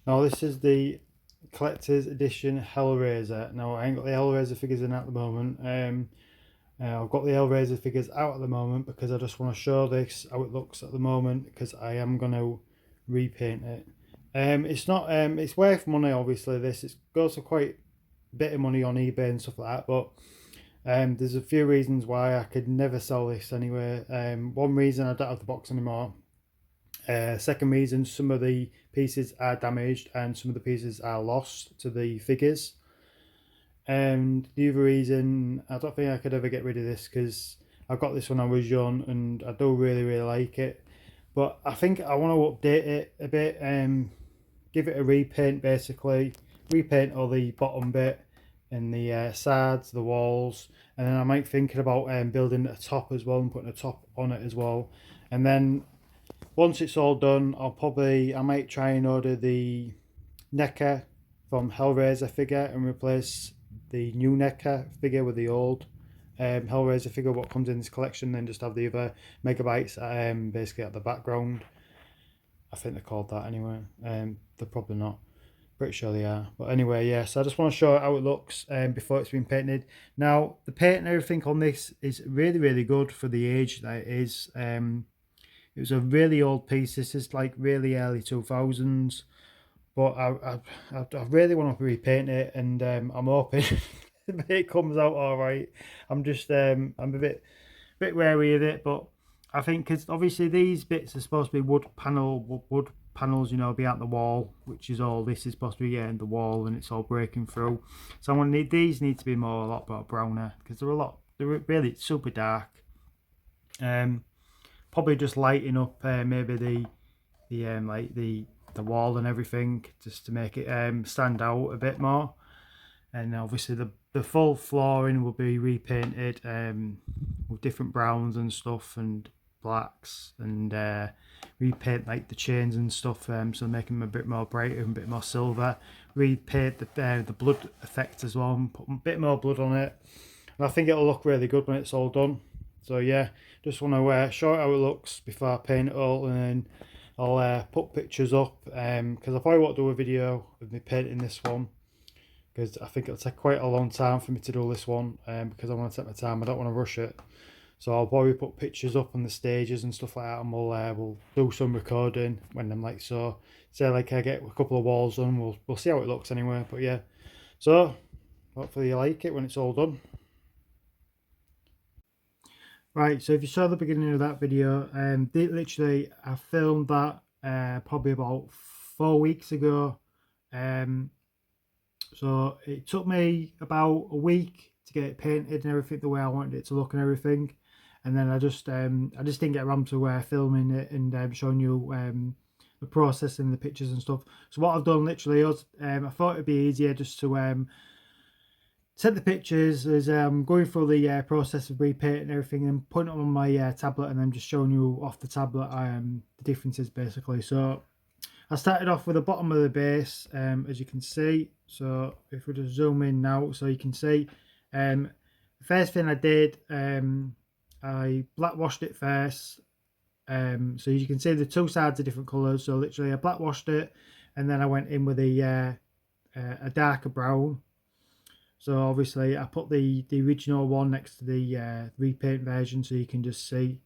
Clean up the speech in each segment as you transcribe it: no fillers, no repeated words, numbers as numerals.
Now this is the collector's edition Hellraiser. Now I ain't got the Hellraiser figures in at the moment. I've got the Hellraiser figures out at the moment because I just want to show this how it looks at the moment because I am going to repaint it. It's not it's worth money obviously. This it goes for quite a bit of money on eBay and stuff like that, but there's a few reasons why I could never sell this anyway. One reason I don't have the box anymore. Second reason, some of the pieces are damaged and some of the pieces are lost to the figures. And the other reason, I don't think I could ever get rid of this because I got this when I was young and I do really like it. But I think I want to update it a bit and give it a repaint basically. Repaint all the bottom bit and the sides, the walls. And then I might thinking about building a top as well and putting a top on it as well. And then once it's all done, I might try and order the NECA from Hellraiser figure and replace the new NECA figure with the old Hellraiser figure, what comes in this collection, then just have the other megabytes basically at the background. I think they're called that anyway. They're probably not. Pretty sure they are. But anyway, yeah, so I just want to show how it looks before it's been painted. Now, the paint and everything on this is really good for the age that it is. It was a really old piece. This is like really early 2000s. But I really want to repaint it, and I'm hoping it comes out all right. I'm a bit wary of it, but I think because obviously these bits are supposed to be wood panels, you know, be out the wall, which is all this is supposed to be in the wall, and it's all breaking through. So I'm gonna need these need to be a lot more browner because they're really super dark. Probably just lighting up maybe the wall and everything just to make it stand out a bit more. And obviously the full flooring will be repainted with different browns and stuff and blacks, and repaint like the chains and stuff, so make them a bit more brighter and a bit more silver. Repaint the blood effect as well and put a bit more blood on it, and I think it'll look really good when it's all done. So yeah, just want to show how it looks before I paint it all, and then I'll put pictures up because I probably won't do a video of me painting this one because I think it'll take quite a long time for me to do this one because I want to take my time. I don't want to rush it. So I'll probably put pictures up on the stages and stuff like that, and we'll do some recording when I'm like so. Say like I get a couple of walls done, we'll see how it looks anyway. But yeah, so hopefully you like it when it's all done. Right, so if you saw the beginning of that video, literally I filmed that probably about 4 weeks ago. So it took me about a week to get it painted and everything the way I wanted it to look and everything. And then I just didn't get around to filming it and showing you the process and the pictures and stuff. So what I've done literally is I thought it'd be easier just to set the pictures as going through the process of repainting and everything and putting it on my tablet, and then just showing you off the tablet the differences basically. So I started off with the bottom of the base, as you can see. So if we just zoom in now, so you can see the first thing I did, I black washed it first. So you can see the two sides are different colours. So literally I black washed it, and then I went in with a darker brown. So obviously I put the original one next to the repaint version, so you can just see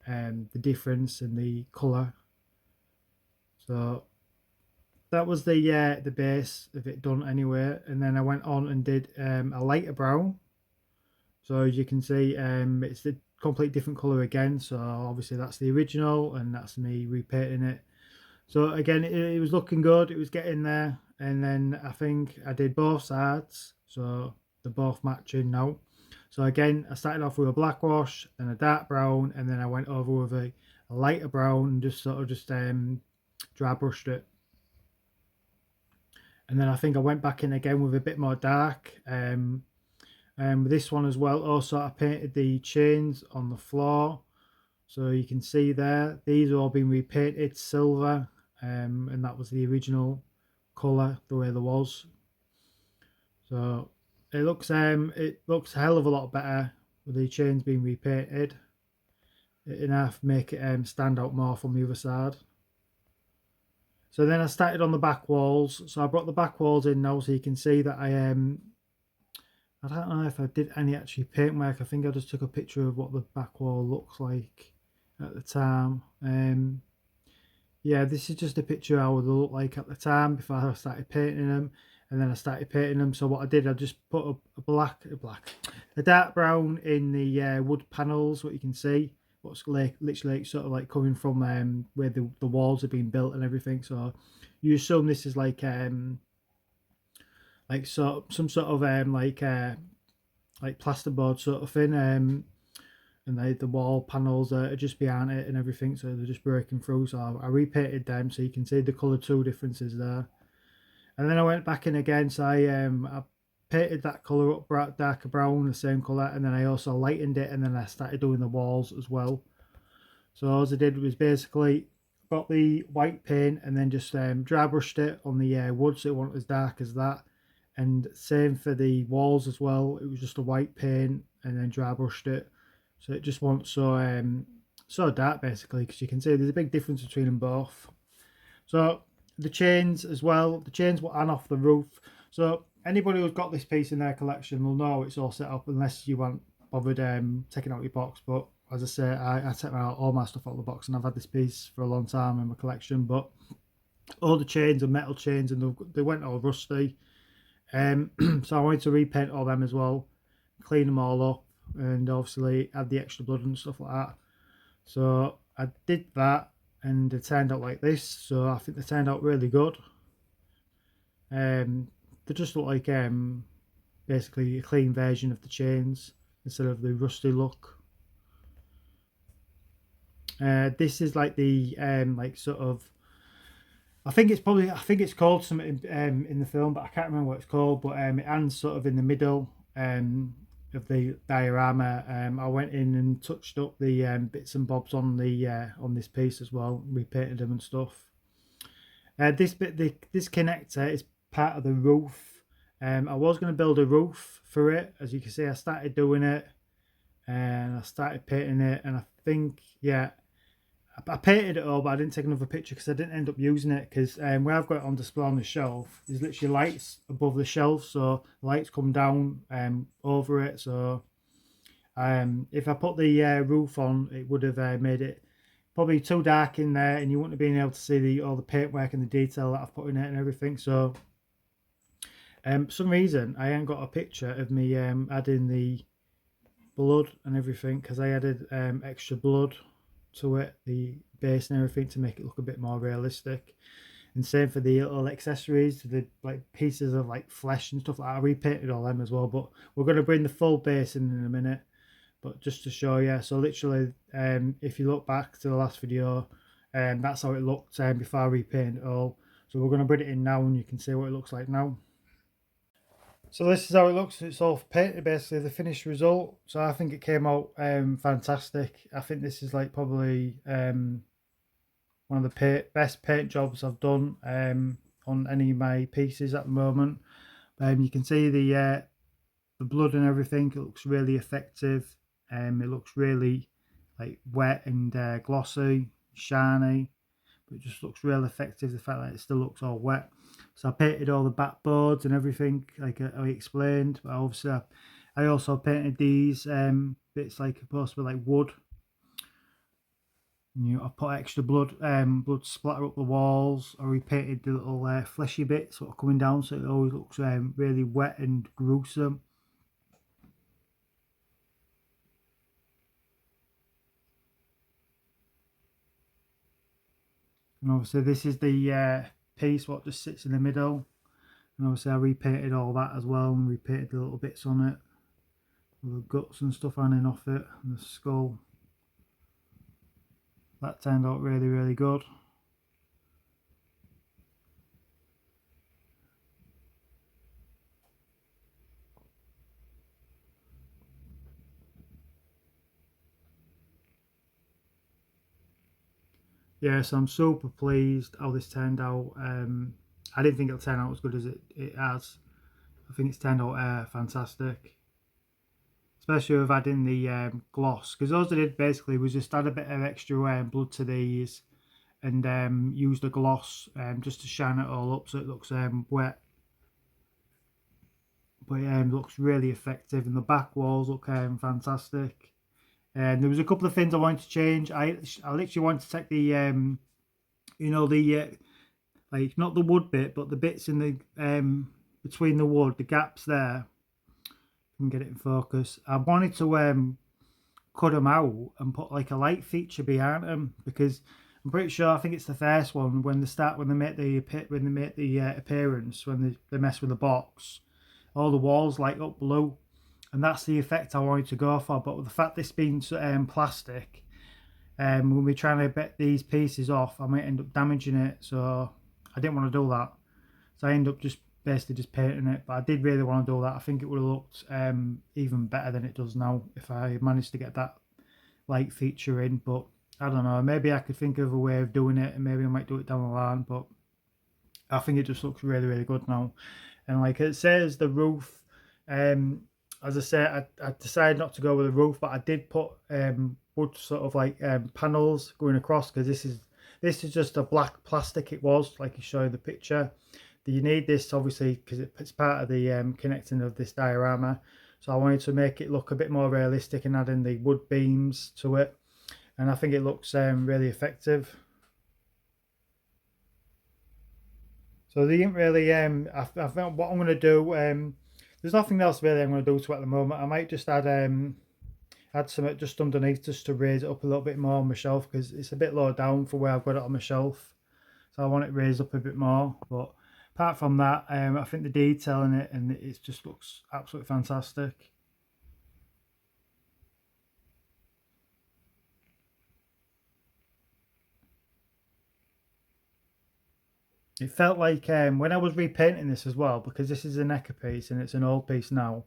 the difference in the colour. So that was the base of it done anyway, and then I went on and did a lighter brown. So as you can see, it's a complete different colour again. So obviously that's the original, and that's me repainting it. So again, it was looking good. It was getting there, and then I think I did both sides, so they're both matching now. So again, I started off with a black wash, then a dark brown, and then I went over with a lighter brown and just sort of dry brushed it. And then I think I went back in again with a bit more dark. With this one as well, also I painted the chains on the floor. So you can see there, these have all been repainted silver, and that was the original colour, the way there was. So it looks a hell of a lot better with the chains being repainted. Enough make it stand out more from the other side. So then I started on the back walls. So I brought the back walls in now, so you can see that I don't know if I did any actually paint work. I think I just took a picture of what the back wall looks like at the time. Yeah, this is just a picture of how they look like at the time before I started painting them, and then I started painting them. So what I did, I just put a dark brown in the wood panels. What you can see, what's like literally sort of like coming from where the walls have been built and everything. So you assume this is like some sort of like plasterboard sort of thing. And the wall panels are just behind it and everything, so they're just breaking through. So I repainted them, so you can see the colour 2 differences there. And then I went back in again, so I painted that colour up darker brown, the same colour, and then I also lightened it, and then I started doing the walls as well. So all I did was basically got the white paint and then just dry brushed it on the wood, so it wasn't as dark as that. And same for the walls as well, it was just a white paint and then dry brushed it, so it just wasn't so dark basically, because you can see there's a big difference between them both. So the chains as well, the chains were on off the roof. So anybody who's got this piece in their collection will know it's all set up, unless you weren't bothered taking out your box. But as I say, I take out all my stuff out of the box, and I've had this piece for a long time in my collection. But all the chains are metal chains, and they went all rusty. So I wanted to repaint all them as well, clean them all up, and obviously add the extra blood and stuff like that. So I did that, and it turned out like this. So I think they turned out really good. They just look like basically a clean version of the chains instead of the rusty look. This is like the like sort of, I think it's called something in the film, but I can't remember what it's called. But it ends sort of in the middle of the diorama. I went in and touched up the bits and bobs on this piece as well, repainted them and stuff. This connector is part of the roof. I was going to build a roof for it. As you can see, I started doing it and I started painting it, and I think, yeah, I painted it all, but I didn't take another picture because I didn't end up using it, because where I've got it on display on the shelf, there's literally lights above the shelf, so lights come down over it. So if I put the roof on, it would have made it probably too dark in there, and you wouldn't have been able to see all the paintwork and the detail that I've put in it and everything. So for some reason I ain't got a picture of me adding the blood and everything, because I added extra blood to it, the base and everything, to make it look a bit more realistic. And same for the little accessories, the like pieces of like flesh and stuff like that. I repainted all them as well, but we're going to bring the full base in a minute. But just to show you, so literally if you look back to the last video, that's how it looked before I repainted it all. So we're going to bring it in now, and you can see what it looks like now. So this is how it looks. It's all painted, basically the finished result. So I think it came out fantastic. I think this is like probably one of the best paint jobs I've done on any of my pieces at the moment. You can see the blood and everything. It looks really effective. It looks really like wet and glossy, shiny, but it just looks real effective. The fact that it still looks all wet. So I painted all the backboards and everything, like I explained. But obviously, I also painted these bits like supposed to be like wood. I put extra blood splatter up the walls. I repainted the little fleshy bits sort of coming down, so it always looks really wet and gruesome. And obviously this is the piece what just sits in the middle, and obviously I repainted all that as well, and repainted the little bits on it, the guts and stuff hanging off it, and the skull. That turned out really good. Yeah, so I'm super pleased how this turned out. I didn't think it'll turn out as good as it has. I think it's turned out fantastic, especially with adding the gloss, because all I did basically was just add a bit of extra blood to these, and used a gloss just to shine it all up so it looks wet. But it looks really effective, and the back walls look fantastic. And there was a couple of things I wanted to change. I literally wanted to take the you know, the like not the wood bit, but the bits in the between the wood, the gaps there. I can get it in focus. I wanted to cut them out and put like a light feature behind them, because I'm pretty sure, I think it's the first one, when they make the appearance, when they mess with the box, all the walls light up blue, and that's the effect I wanted to go for. But with the fact this being plastic, when we're trying to bet these pieces off, I might end up damaging it, so I didn't want to do that. So I ended up just basically just painting it. But I did really want to do that. I think it would have looked even better than it does now if I managed to get that light feature in. But I don't know, maybe I could think of a way of doing it, and maybe I might do it down the line. But I think it just looks really, really good now. And like it says, the roof, as I said, I decided not to go with the roof, but I did put wood sort of like panels going across, because this is just a black plastic. It was like you show the picture. You need this obviously because it's part of the connecting of this diorama. So I wanted to make it look a bit more realistic and add in the wood beams to it, and I think it looks really effective. So they didn't really I found what I'm going to do. There's nothing else really I'm going to do to it at the moment. I might just add some just underneath, just to raise it up a little bit more on my shelf, because it's a bit low down for where I've got it on my shelf. So I want it raised up a bit more. But apart from that, I think the detail in it, and it just looks absolutely fantastic. It felt like when I was repainting this as well, because this is a NECA piece and it's an old piece now.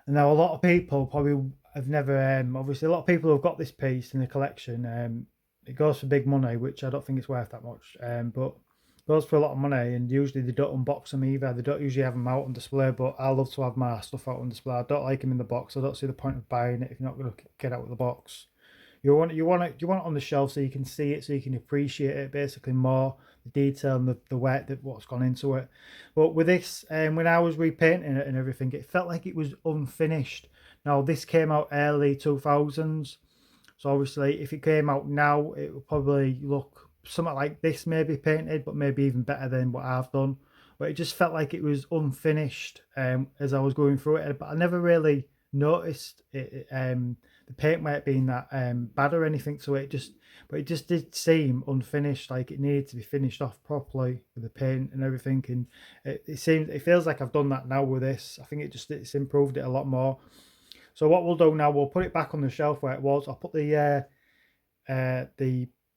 And now a lot of people probably have never, obviously a lot of people have got this piece in the collection. It goes for big money, which I don't think it's worth that much, but it goes for a lot of money, and usually they don't unbox them either. They don't usually have them out on display, but I love to have my stuff out on display. I don't like them in the box. I don't see the point of buying it if you're not going to get out of the box. You want it on the shelf so you can see it, so you can appreciate it basically more, the detail and the work that what's gone into it. But with this, when I was repainting it and everything, it felt like it was unfinished. Now this came out early 2000s, so obviously if it came out now, it would probably look something like this, maybe painted, but maybe even better than what I've done. But it just felt like it was unfinished as I was going through it, but I never really noticed it, the paint might being that bad or anything to it. But it just did seem unfinished, like it needed to be finished off properly with the paint and everything. And it feels like I've done that now with this. I think it's improved it a lot more. So what we'll do now, we'll put it back on the shelf where it was. I'll put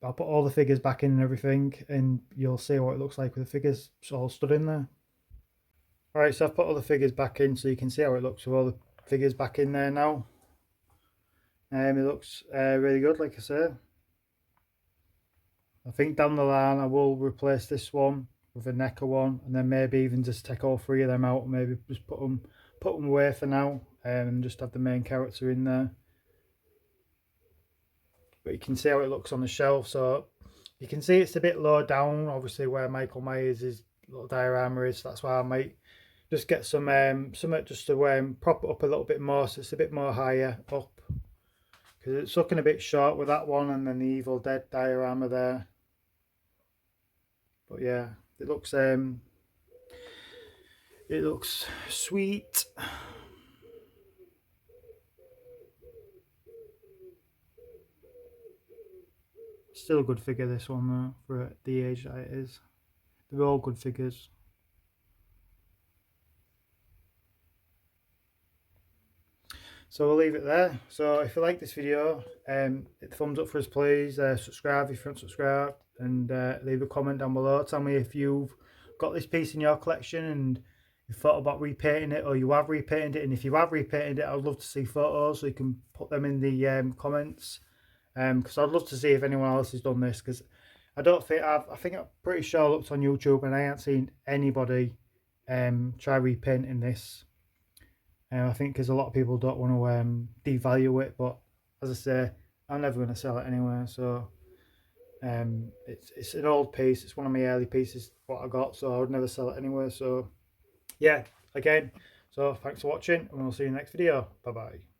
I'll put all the figures back in and everything, and you'll see what it looks like with the figures all stood in there. Alright, so I've put all the figures back in, so you can see how it looks with all the figures back in there now. It looks really good, like I say. I think down the line I will replace this one with a NECA one, and then maybe even just take all three of them out and maybe just put them away for now, and just have the main character in there. But you can see how it looks on the shelf. So you can see it's a bit low down, obviously where Michael Myers' little diorama is. So that's why I might just get some something just to prop it up a little bit more, so it's a bit more higher up, because it's looking a bit short with that one and then the Evil Dead diorama there. But yeah, it looks sweet. Still a good figure, this one though, for the age that it is. They're all good figures. So we'll leave it there. So if you like this video, hit the thumbs up for us please, subscribe if you haven't subscribed, and leave a comment down below. Tell me if you've got this piece in your collection and you thought about repainting it, or you have repainted it, and if you have repainted it, I'd love to see photos, so you can put them in the comments, because I'd love to see if anyone else has done this, because I think I'm pretty sure I looked on YouTube and I ain't seen anybody try repainting this. I think because a lot of people don't want to devalue it, but as I say, I'm never going to sell it anyway. So It's an old piece. It's one of my early pieces what I got, so I would never sell it anywhere. So yeah, again, so thanks for watching, and we'll see you in the next video. Bye bye.